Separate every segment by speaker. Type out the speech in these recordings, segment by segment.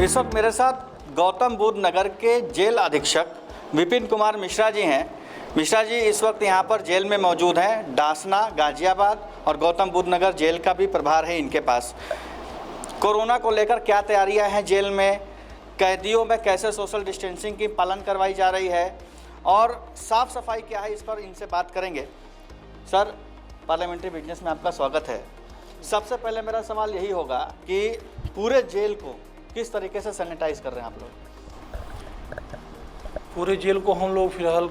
Speaker 1: इस वक्त मेरे साथ गौतम बुद्ध नगर के जेल अधीक्षक विपिन कुमार मिश्रा जी हैं। मिश्रा जी इस वक्त यहाँ पर जेल में मौजूद हैं। डासना, गाजियाबाद और गौतम बुद्ध नगर जेल का भी प्रभार है इनके पास। कोरोना को लेकर क्या तैयारियां हैं जेल में, कैदियों में कैसे सोशल डिस्टेंसिंग की पालन करवाई जा रही है और साफ़ सफाई क्या है, इस पर इनसे बात करेंगे। सर, पार्लियामेंट्री बिजनेस में आपका स्वागत है। सबसे पहले मेरा सवाल यही होगा कि पूरे जेल को किस तरीके से सैनिटाइज कर रहे हैं आप लोग?
Speaker 2: पूरे जेल को हम लोग फ़िलहाल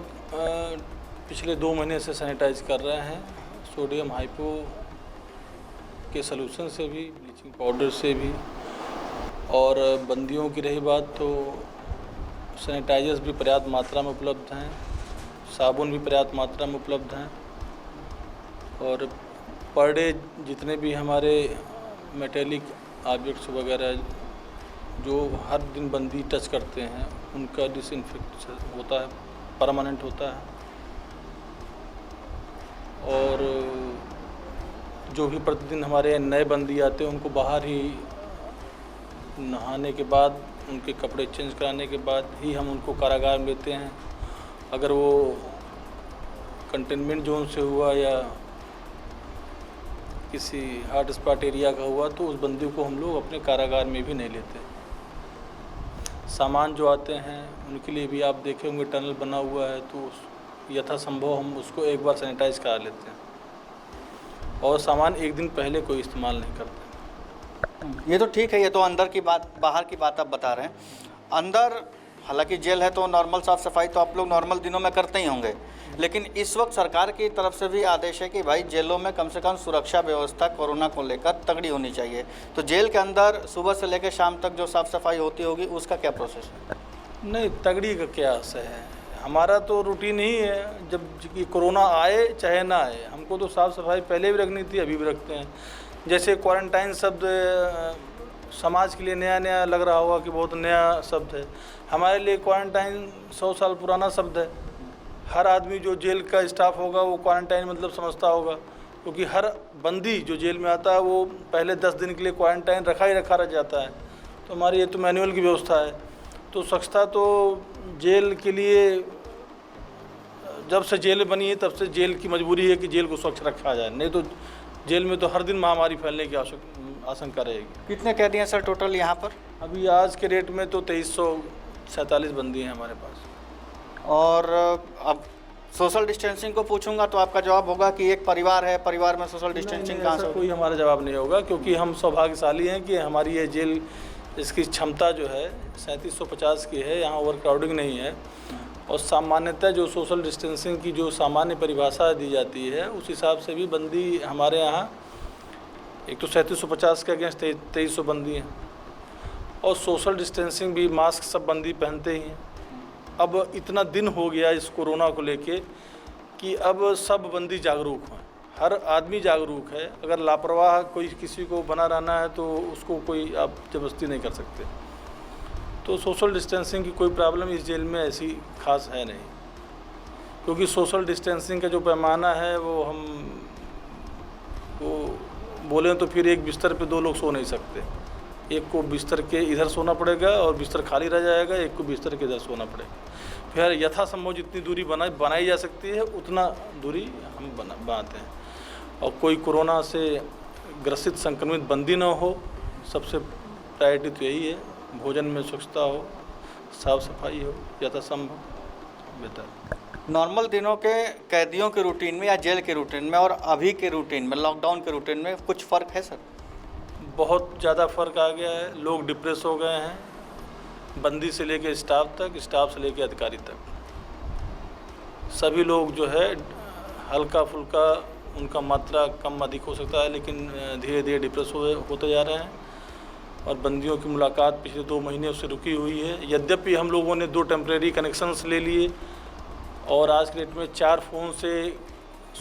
Speaker 2: पिछले 2 महीने से सैनिटाइज कर रहे हैं। सोडियम हाइपो के सलूशन से भी, ब्लीचिंग पाउडर से भी, और बंदियों की रही बात तो सैनिटाइजर्स भी पर्याप्त मात्रा में उपलब्ध हैं, साबुन भी पर्याप्त मात्रा में उपलब्ध हैं, और पर डे जितने भी हमारे मेटेलिक ऑब्जेक्ट्स वगैरह जो हर दिन बंदी टच करते हैं उनका डिसइंफेक्ट होता है, परमानेंट होता है। और जो भी प्रतिदिन हमारे नए बंदी आते हैं उनको बाहर ही नहाने के बाद, उनके कपड़े चेंज कराने के बाद ही हम उनको कारागार में लेते हैं। अगर वो कंटेनमेंट जोन से हुआ या किसी हॉट स्पॉट एरिया का हुआ तो उस बंदी को हम लोग अपने कारागार में भी नहीं लेते। सामान जो आते हैं उनके लिए भी आप देखे होंगे टनल बना हुआ है, तो यथासंभव हम उसको एक बार सैनिटाइज करा लेते हैं, और सामान एक दिन पहले कोई इस्तेमाल नहीं करते।
Speaker 1: ये तो ठीक है, ये तो अंदर की बात, बाहर की बात आप बता रहे हैं। अंदर हालांकि जेल है तो नॉर्मल साफ़ सफाई तो आप लोग नॉर्मल दिनों में करते ही होंगे, लेकिन इस वक्त सरकार की तरफ से भी आदेश है कि भाई जेलों में कम से कम सुरक्षा व्यवस्था कोरोना को लेकर तगड़ी होनी चाहिए। तो जेल के अंदर सुबह से लेकर शाम तक जो साफ़ सफाई होती होगी उसका क्या प्रोसेस है?
Speaker 2: नहीं, तगड़ी का क्या असर है, हमारा तो रूटीन ही है। जब कि कोरोना आए चाहे ना आए, हमको तो साफ़ सफाई पहले भी रखनी थी, अभी भी रखते हैं। जैसे क्वारंटाइन शब्द समाज के लिए नया नया लग रहा होगा कि बहुत नया शब्द है, हमारे लिए क्वारंटाइन 100 साल पुराना शब्द है। हर आदमी जो जेल का स्टाफ होगा वो क्वारंटाइन मतलब समझता होगा, क्योंकि हर बंदी जो जेल में आता है वो पहले 10 दिन के लिए क्वारंटाइन रखा रह जाता है। तो हमारी ये तो मैनुअल की व्यवस्था है। तो स्वच्छता तो जेल के लिए जब से जेल बनी है तब से जेल की मजबूरी है कि जेल को स्वच्छ रखा जाए, नहीं तो जेल में तो हर दिन महामारी फैलने की आशंका रहेगी।
Speaker 1: कितने कैदी हैं सर टोटल यहाँ पर?
Speaker 2: अभी आज के रेट में तो 2347 बंदी हैं हमारे पास।
Speaker 1: और अब सोशल डिस्टेंसिंग को पूछूंगा तो आपका जवाब होगा कि एक परिवार है, परिवार में सोशल डिस्टेंसिंग कहाँ से?
Speaker 2: कोई हमारा जवाब नहीं होगा, क्योंकि हम सौभाग्यशाली हैं कि हमारी ये जेल, इसकी क्षमता जो है 3750 की है, यहाँ ओवर क्राउडिंग नहीं है। और सामान्यतः जो सोशल डिस्टेंसिंग की जो सामान्य परिभाषा दी जाती है उस हिसाब से भी बंदी हमारे यहाँ एक तो 3750 के अगेंस्ट 2300 बंदी हैं, और सोशल डिस्टेंसिंग भी मास्क सब बंदी पहनते ही हैं। अब इतना दिन हो गया इस कोरोना को लेके कि अब सब बंदी जागरूक हैं, हर आदमी जागरूक है। अगर लापरवाह कोई किसी को बना रहना है तो उसको कोई आप जबरदस्ती नहीं कर सकते। तो सोशल डिस्टेंसिंग की कोई प्रॉब्लम इस जेल में ऐसी खास है नहीं, क्योंकि सोशल डिस्टेंसिंग का जो पैमाना है वो बोलें तो फिर एक बिस्तर पे 2 लोग सो नहीं सकते। एक को बिस्तर के इधर सोना पड़ेगा और बिस्तर खाली रह जाएगा, एक को बिस्तर के इधर सोना पड़ेगा। फिर यथासंभव जितनी दूरी बनाई जा सकती है उतना दूरी हम बनाते हैं, और कोई कोरोना से ग्रसित संक्रमित बंदी न हो। सबसे प्रायोरिटी तो यही है, भोजन में स्वच्छता हो, साफ सफाई हो, यथासंभव बेहतर।
Speaker 1: नॉर्मल दिनों के कैदियों के रूटीन में या जेल के रूटीन में और अभी के रूटीन में, लॉकडाउन के रूटीन में कुछ फ़र्क है सर?
Speaker 2: बहुत ज़्यादा फ़र्क आ गया है। लोग डिप्रेस हो गए हैं, बंदी से लेकर स्टाफ तक, स्टाफ से लेकर अधिकारी तक। सभी लोग जो है हल्का फुल्का उनका मात्रा कम अधिक हो सकता है, लेकिन धीरे धीरे डिप्रेस होते जा रहे हैं। और बंदियों की मुलाकात पिछले 2 महीने उससे रुकी हुई है। यद्यपि हम लोगों ने 2 टेम्परेरी कनेक्शंस ले लिए, और आज के डेट में 4 फ़ोन से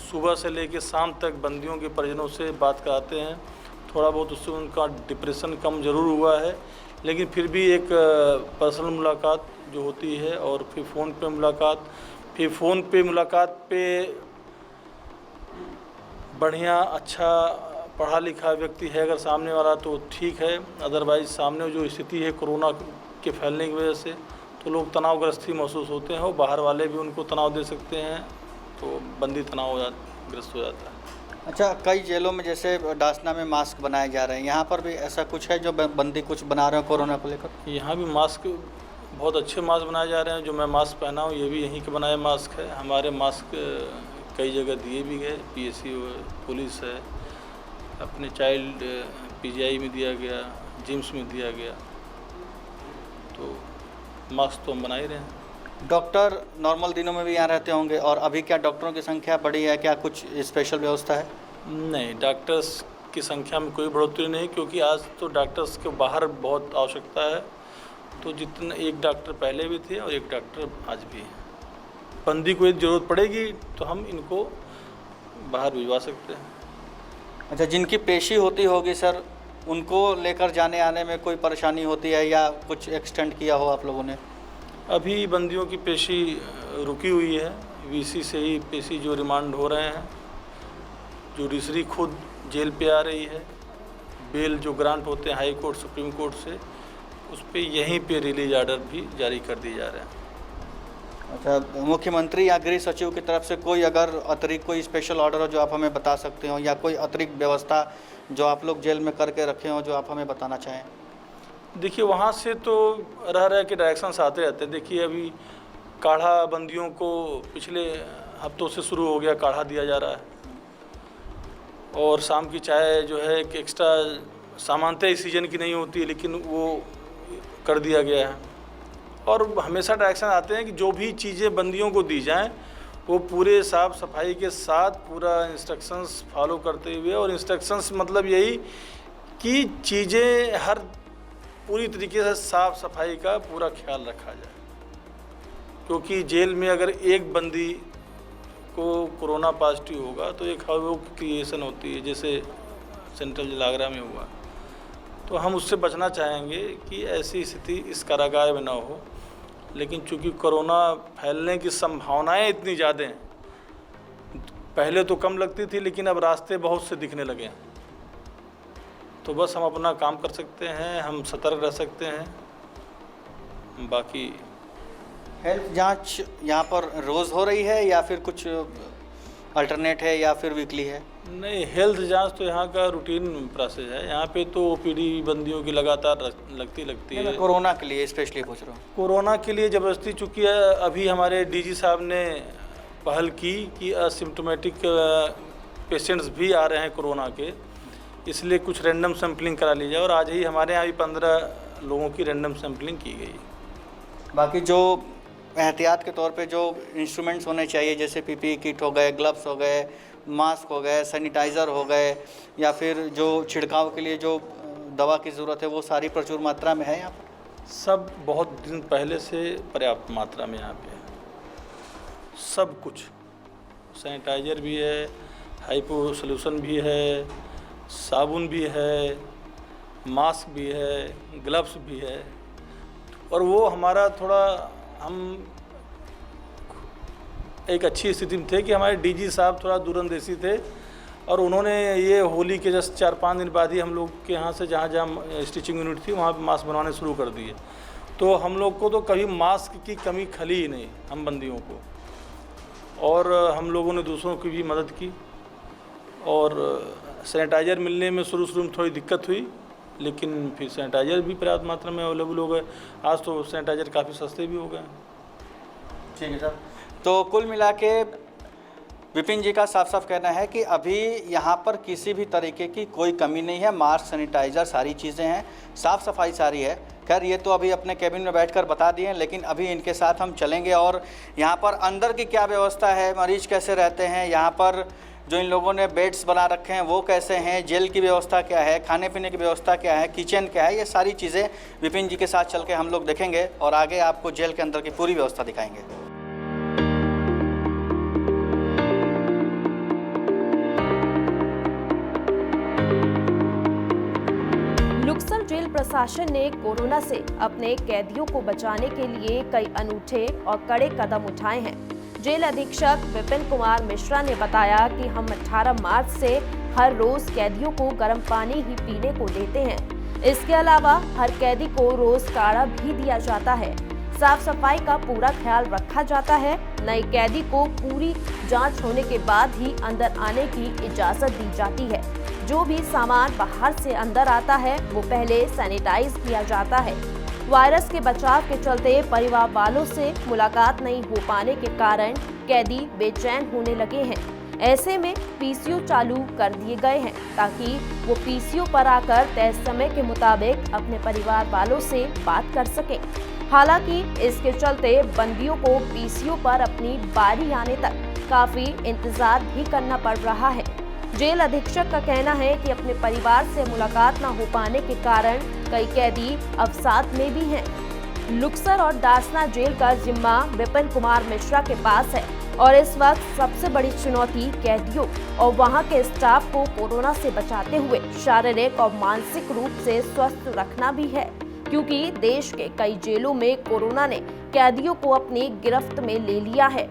Speaker 2: सुबह से लेकर शाम तक बंदियों के परिजनों से बात कराते हैं। थोड़ा बहुत उससे उनका डिप्रेशन कम ज़रूर हुआ है, लेकिन फिर भी एक पर्सनल मुलाकात जो होती है, और फिर फ़ोन पे मुलाकात, फिर फ़ोन पे मुलाकात पे बढ़िया अच्छा पढ़ा लिखा व्यक्ति है अगर सामने वाला तो ठीक है, अदरवाइज सामने जो स्थिति है कोरोना के फैलने की वजह से तो लोग तनावग्रस्त ही महसूस होते हैं और बाहर वाले भी उनको तनाव दे सकते हैं, तो बंदी तनावग्रस्त हो जाता है।
Speaker 1: अच्छा, कई जेलों में जैसे डासना में मास्क बनाए जा रहे हैं, यहाँ पर भी ऐसा कुछ है जो बंदी कुछ बना रहे हैं कोरोना को लेकर?
Speaker 2: यहाँ भी मास्क, बहुत अच्छे मास्क बनाए जा रहे हैं। जो मैं मास्क पहना हूँ ये भी यहीं के बनाए मास्क है। हमारे मास्क कई जगह दिए भी गए, पीएससी पुलिस है, अपने चाइल्ड पीजीआई में दिया गया, जिम्स में दिया गया, तो मास्क तो हम बना ही रहे हैं।
Speaker 1: डॉक्टर नॉर्मल दिनों में भी यहाँ रहते होंगे, और अभी क्या डॉक्टरों की संख्या बढ़ी है, क्या कुछ स्पेशल व्यवस्था है?
Speaker 2: नहीं, डॉक्टर्स की संख्या में कोई बढ़ोतरी नहीं, क्योंकि आज तो डॉक्टर्स के बाहर बहुत आवश्यकता है। तो जितना एक डॉक्टर पहले भी थे और एक डॉक्टर आज भी है। बंदी को यदि ज़रूरत पड़ेगी तो हम इनको बाहर भिजवा सकते हैं।
Speaker 1: अच्छा, जिनकी पेशी होती होगी सर, उनको लेकर जाने आने में कोई परेशानी होती है या कुछ एक्सटेंड किया हो आप लोगों ने?
Speaker 2: अभी बंदियों की पेशी रुकी हुई है, वीसी से ही पेशी जो रिमांड हो रहे हैं। जुडिशरी खुद जेल पे आ रही है, बेल जो ग्रांट होते हैं हाई कोर्ट सुप्रीम कोर्ट से, उस पर यहीं पे रिलीज आर्डर भी जारी कर दिए जा रहे हैं।
Speaker 1: अच्छा, मुख्यमंत्री या गृह सचिव की तरफ से कोई अगर अतिरिक्त कोई स्पेशल ऑर्डर हो जो आप हमें बता सकते हो, या कोई अतिरिक्त व्यवस्था जो आप लोग जेल में करके रखे हो जो आप हमें बताना चाहें?
Speaker 2: देखिए, वहाँ से तो रह के डायरेक्शंस आते रहते हैं। देखिए, अभी काढ़ा बंदियों को पिछले हफ्तों से शुरू हो गया, काढ़ा दिया जा रहा है, और शाम की चाय जो है एक एक्स्ट्रा सामान्यतः इस सीजन की नहीं होती है, लेकिन वो कर दिया गया है। और हमेशा डायरेक्शन आते हैं कि जो भी चीज़ें बंदियों को दी जाएं वो पूरे साफ़ सफाई के साथ पूरा इंस्ट्रक्शंस फॉलो करते हुए, और इंस्ट्रक्शंस मतलब यही कि चीज़ें हर पूरी तरीके से साफ़ सफाई का पूरा ख्याल रखा जाए। क्योंकि जेल में अगर एक बंदी को कोरोना पॉजिटिव होगा तो एक हवा क्रिएशन होती है, जैसे सेंट्रल जेल आगरा में हुआ। तो हम उससे बचना चाहेंगे कि ऐसी स्थिति इस कारागार में ना हो। लेकिन चूंकि कोरोना फैलने की संभावनाएं इतनी ज़्यादा हैं, पहले तो कम लगती थी लेकिन अब रास्ते बहुत से दिखने लगे हैं, तो बस हम अपना काम कर सकते हैं, हम सतर्क रह सकते हैं। बाकी
Speaker 1: हेल्थ जांच यहाँ पर रोज़ हो रही है या फिर कुछ अल्टरनेट है या फिर वीकली है?
Speaker 2: नहीं, हेल्थ जांच तो यहाँ का रूटीन प्रोसेस है। यहाँ पे तो ओपीडी बंदियों की लगातार लगती है।
Speaker 1: कोरोना के लिए स्पेशली पूछ रहा हूँ।
Speaker 2: कोरोना के लिए ज़बरदस्ती, चूँकि अभी हमारे डीजी साहब ने पहल की कि असिम्टोमेटिक पेशेंट्स भी आ रहे हैं कोरोना के, इसलिए कुछ रैंडम सैम्पलिंग करा ली जाए, और आज ही हमारे यहाँ भी 15 लोगों की रैंडम सैम्पलिंग की गई।
Speaker 1: बाकी जो एहतियात के तौर पे जो इंस्ट्रूमेंट्स होने चाहिए, जैसे पीपीई किट हो गए, ग्लव्स हो गए, मास्क हो गए, सैनिटाइज़र हो गए, या फिर जो छिड़काव के लिए जो दवा की ज़रूरत है, वो सारी प्रचुर मात्रा में है यहाँ पर?
Speaker 2: सब बहुत दिन पहले से पर्याप्त मात्रा में यहाँ पे है। सब कुछ, सैनिटाइज़र भी है, हाइपो सोल्यूशन भी है, साबुन भी है, मास्क भी है, ग्लव्स भी है। और वो हमारा थोड़ा, हम एक अच्छी स्थिति में थे कि हमारे डीजी साहब थोड़ा दूरंदेशी थे, और उन्होंने ये होली के जस्ट 4-5 दिन बाद ही हम लोग के यहाँ से जहाँ जहाँ स्टिचिंग यूनिट थी वहाँ पे मास्क बनवाने शुरू कर दिए। तो हम लोग को तो कभी मास्क की कमी खली ही नहीं, हम बंदियों को। और हम लोगों ने दूसरों की भी मदद की, और सैनिटाइज़र मिलने में शुरू में थोड़ी दिक्कत हुई, लेकिन फिर सैनिटाइज़र भी पर्याप्त मात्रा में अवेलेबल हो गए। आज तो सैनिटाइज़र काफ़ी सस्ते भी हो गए।
Speaker 1: ठीक है सर। तो कुल मिला के विपिन जी का साफ साफ कहना है कि अभी यहाँ पर किसी भी तरीके की कोई कमी नहीं है। मास्क, सैनिटाइज़र, सारी चीज़ें हैं, साफ़ सफाई सारी है। खैर, ये तो अभी अपने कैबिन में बैठकर बता दिए हैं, लेकिन अभी इनके साथ हम चलेंगे और यहाँ पर अंदर की क्या व्यवस्था है, मरीज कैसे रहते हैं, यहाँ पर जो इन लोगों ने बेड्स बना रखे हैं वो कैसे हैं, जेल की व्यवस्था क्या है, खाने पीने की व्यवस्था क्या है, किचन क्या है, ये सारी चीज़ें विपिन जी के साथ चल के हम लोग देखेंगे और आगे आपको जेल के अंदर की पूरी व्यवस्था दिखाएंगे।
Speaker 3: लुक्सर जेल प्रशासन ने कोरोना से अपने कैदियों को बचाने के लिए कई अनूठे और कड़े कदम उठाए हैं। जेल अधीक्षक विपिन कुमार मिश्रा ने बताया कि हम 18 मार्च से हर रोज कैदियों को गर्म पानी ही पीने को देते हैं। इसके अलावा हर कैदी को रोज काढ़ा भी दिया जाता है। साफ सफाई का पूरा ख्याल रखा जाता है। नए कैदी को पूरी जांच होने के बाद ही अंदर आने की इजाजत दी जाती है। जो भी सामान बाहर से अंदर आता है वो पहले सैनिटाइज किया जाता है। वायरस के बचाव के चलते परिवार वालों से मुलाकात नहीं हो पाने के कारण कैदी बेचैन होने लगे हैं। ऐसे में पीसीओ चालू कर दिए गए हैं ताकि वो पीसीओ पर आकर तय समय के मुताबिक अपने परिवार वालों से बात कर सकें। हालांकि इसके चलते बंदियों को पीसीओ पर अपनी बारी आने तक काफी इंतजार भी करना पड़ रहा है। जेल अधीक्षक का कहना है कि अपने परिवार से मुलाकात न हो पाने के कारण कई कैदी अवसाद में भी हैं। लुक्सर और दासना जेल का जिम्मा विपिन कुमार मिश्रा के पास है और इस वक्त सबसे बड़ी चुनौती कैदियों और वहां के स्टाफ को कोरोना से बचाते हुए शारीरिक और मानसिक रूप से स्वस्थ रखना भी है, क्योंकि देश के कई जेलों में कोरोना ने कैदियों को अपनी गिरफ्त में ले लिया है।